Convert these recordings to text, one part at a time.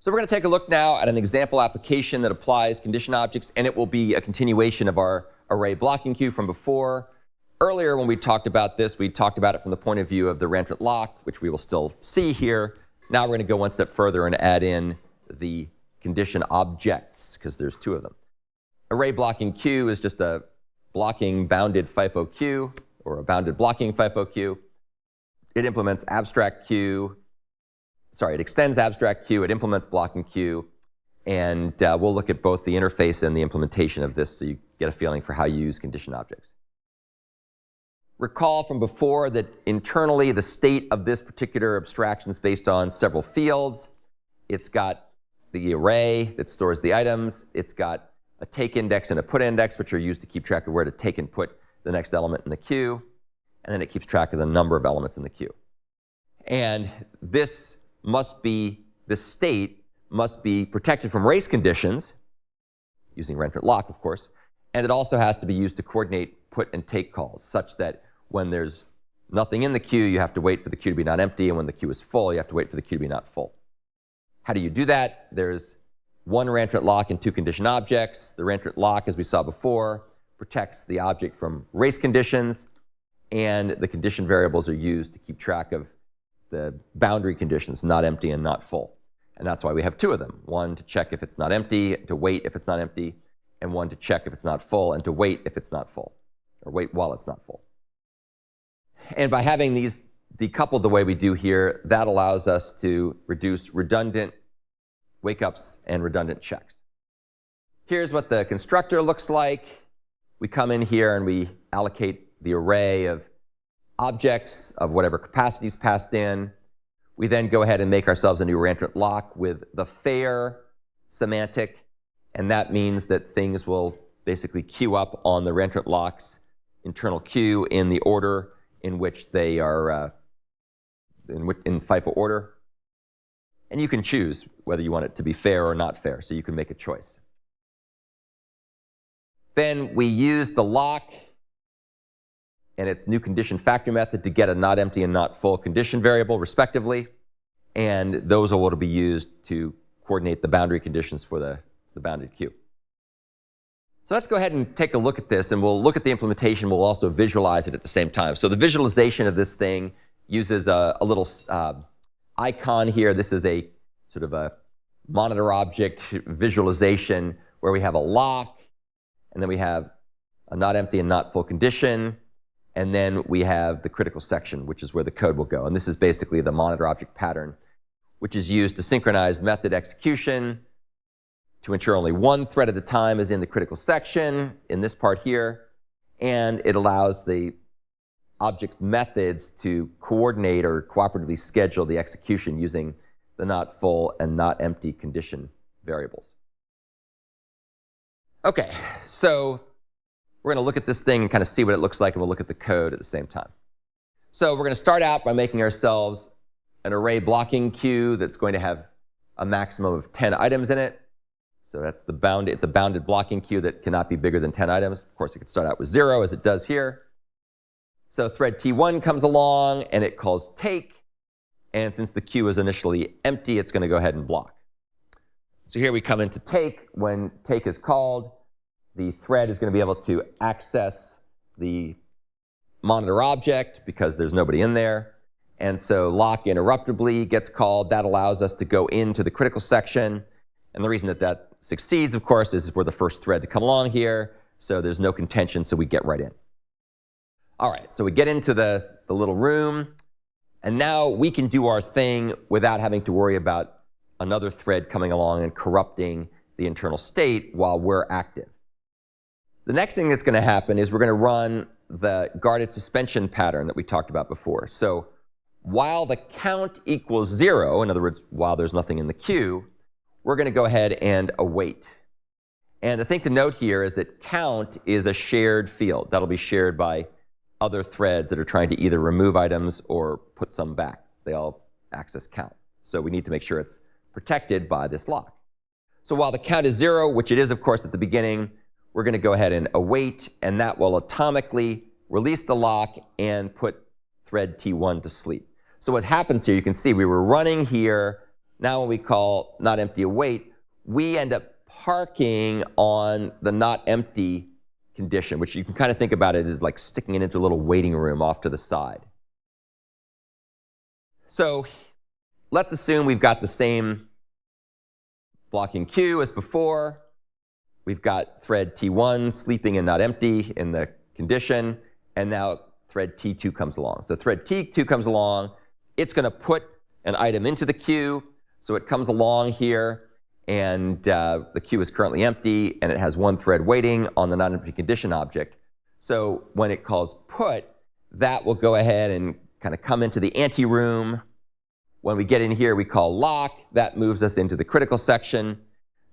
So we're going to take a look now at an example application that applies condition objects, and it will be a continuation of our array blocking queue from before. Earlier when we talked about this, we talked about it from the point of view of the ReentrantLock, which we will still see here. Now we're going to go one step further and add in the condition objects, because there's two of them. Array blocking queue is just a blocking bounded FIFO queue, or a bounded blocking FIFO queue. It implements abstract queue. Sorry, it extends abstract queue, it implements blocking queue, and we'll look at both the interface and the implementation of this so you get a feeling for how you use condition objects. Recall from before that internally the state of this particular abstraction is based on several fields. It's got the array that stores the items. It's got a take index and a put index, which are used to keep track of where to take and put the next element in the queue. And then it keeps track of the number of elements in the queue. And this state must be protected from race conditions, using ReentrantLock, of course, and it also has to be used to coordinate put and take calls, such that when there's nothing in the queue, you have to wait for the queue to be not empty, and when the queue is full, you have to wait for the queue to be not full. How do you do that? There's one ReentrantLock and two condition objects. The ReentrantLock, as we saw before, protects the object from race conditions, and the condition variables are used to keep track of the boundary conditions, not empty and not full. And that's why we have two of them. One to check if it's not empty, to wait if it's not empty, and one to check if it's not full and to wait if it's not full, or wait while it's not full. And by having these decoupled the way we do here, that allows us to reduce redundant wake-ups and redundant checks. Here's what the constructor looks like. We come in here and we allocate the array of objects of whatever capacity is passed in. We then go ahead and make ourselves a new ReentrantLock with the fair semantic, and that means that things will basically queue up on the ReentrantLock's internal queue in the order in which they are in FIFO order. And you can choose whether you want it to be fair or not fair, so you can make a choice. Then we use the lock and its new condition factor method to get a not empty and not full condition variable, respectively. And those are what will be used to coordinate the boundary conditions for the bounded queue. So let's go ahead and take a look at this, and we'll look at the implementation. We'll also visualize it at the same time. So the visualization of this thing uses a little icon here. This is a sort of a monitor object visualization where we have a lock, and then we have a not empty and not full condition. And then we have the critical section, which is where the code will go. And this is basically the monitor object pattern, which is used to synchronize method execution to ensure only one thread at a time is in the critical section, in this part here. And it allows the object methods to coordinate or cooperatively schedule the execution using the not full and not empty condition variables. OK, so we're going to look at this thing and kind of see what it looks like, and we'll look at the code at the same time. So we're going to start out by making ourselves an array blocking queue that's going to have a maximum of 10 items in it. So that's it's a bounded blocking queue that cannot be bigger than 10 items. Of course, it could start out with 0, as it does here. So thread T1 comes along, and it calls take. And since the queue is initially empty, it's going to go ahead and block. So here we come into take. When take is called, the thread is going to be able to access the monitor object because there's nobody in there. And so lock interruptibly gets called. That allows us to go into the critical section. And the reason that that succeeds, of course, is we're the first thread to come along here. So there's no contention, so we get right in. All right, so we get into the little room. And now we can do our thing without having to worry about another thread coming along and corrupting the internal state while we're active. The next thing that's going to happen is we're going to run the guarded suspension pattern that we talked about before. So while the count equals 0, in other words, while there's nothing in the queue, we're going to go ahead and await. And the thing to note here is that count is a shared field. That'll be shared by other threads that are trying to either remove items or put some back. They all access count. So we need to make sure it's protected by this lock. So while the count is 0, which it is, of course, at the beginning, we're going to go ahead and await, and that will atomically release the lock and put thread T1 to sleep. So what happens here, you can see we were running here. Now when we call not empty await, we end up parking on the not empty condition, which you can kind of think about it as like sticking it into a little waiting room off to the side. So let's assume we've got the same blocking queue as before. We've got thread T1 sleeping and not empty in the condition, and now thread T2 comes along. So thread T2 comes along, it's going to put an item into the queue, so it comes along here, and the queue is currently empty, and it has one thread waiting on the not empty condition object. So when it calls put, that will go ahead and kind of come into the ante room. When we get in here, we call lock. That moves us into the critical section.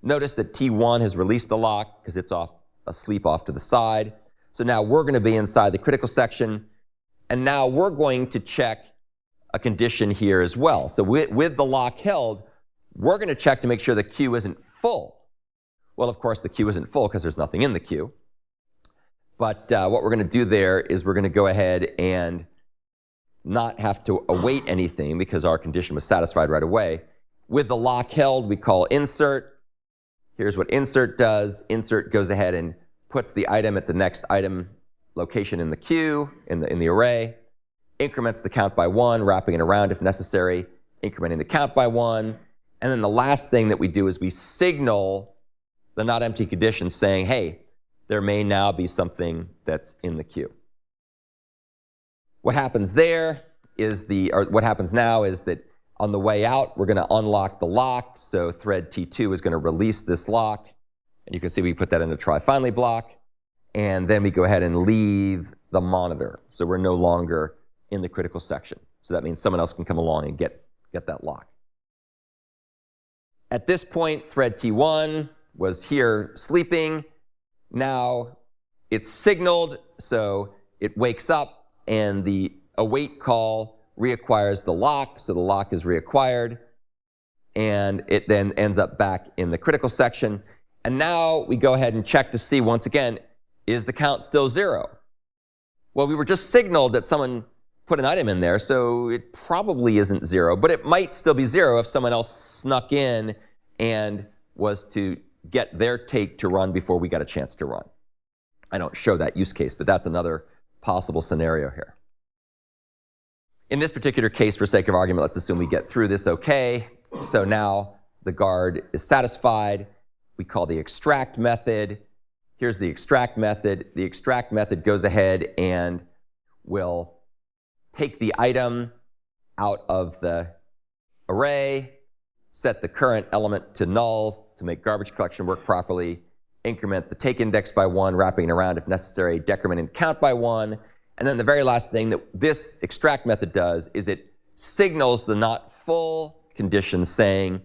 Notice that T1 has released the lock because it's asleep off to the side. So now we're going to be inside the critical section. And now we're going to check a condition here as well. So with the lock held, we're going to check to make sure the queue isn't full. Well, of course, the queue isn't full because there's nothing in the queue. But what we're going to do there is we're going to go ahead and not have to await anything because our condition was satisfied right away. With the lock held, we call insert. Here's what insert does. Insert goes ahead and puts the item at the next item location in the queue, in the array, increments the count by 1, wrapping it around if necessary, incrementing the count by 1. And then the last thing that we do is we signal the not empty condition saying, hey, there may now be something that's in the queue. What happens there is what happens now is that on the way out, we're going to unlock the lock. So thread T2 is going to release this lock. And you can see we put that in a try finally block. And then we go ahead and leave the monitor. So we're no longer in the critical section. So that means someone else can come along and get that lock. At this point, thread T1 was here sleeping. Now it's signaled, so it wakes up, and the await call reacquires the lock, so the lock is reacquired, and it then ends up back in the critical section. And now we go ahead and check to see, once again, is the count still 0? Well, we were just signaled that someone put an item in there, so it probably isn't 0, but it might still be 0 if someone else snuck in and was to get their take to run before we got a chance to run. I don't show that use case, but that's another possible scenario here. In this particular case, for sake of argument, let's assume we get through this okay. So now the guard is satisfied. We call the extract method. Here's the extract method. The extract method goes ahead and will take the item out of the array, set the current element to null to make garbage collection work properly, increment the take index by 1, wrapping it around if necessary, decrementing the count by 1. And then the very last thing that this extract method does is it signals the not full condition saying,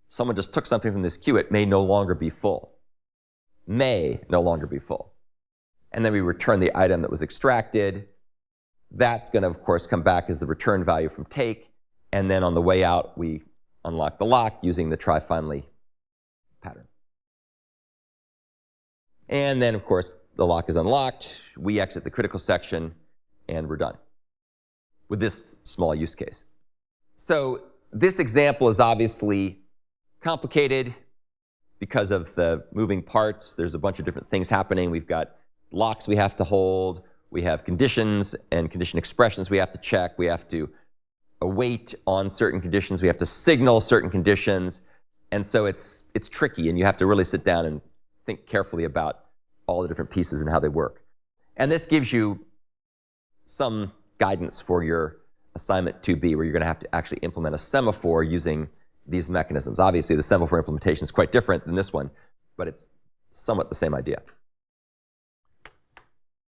someone just took something from this queue, it may no longer be full. May no longer be full. And then we return the item that was extracted. That's going to, of course, come back as the return value from take. And then on the way out, we unlock the lock using the try finally pattern. And then, of course, the lock is unlocked. We exit the critical section, and we're done with this small use case. So this example is obviously complicated because of the moving parts. There's a bunch of different things happening. We've got locks we have to hold. We have conditions and condition expressions we have to check. We have to await on certain conditions. We have to signal certain conditions. And so it's tricky, and you have to really sit down and think carefully about all the different pieces and how they work. And this gives you some guidance for your assignment 2B, where you're going to have to actually implement a semaphore using these mechanisms. Obviously, the semaphore implementation is quite different than this one, but it's somewhat the same idea.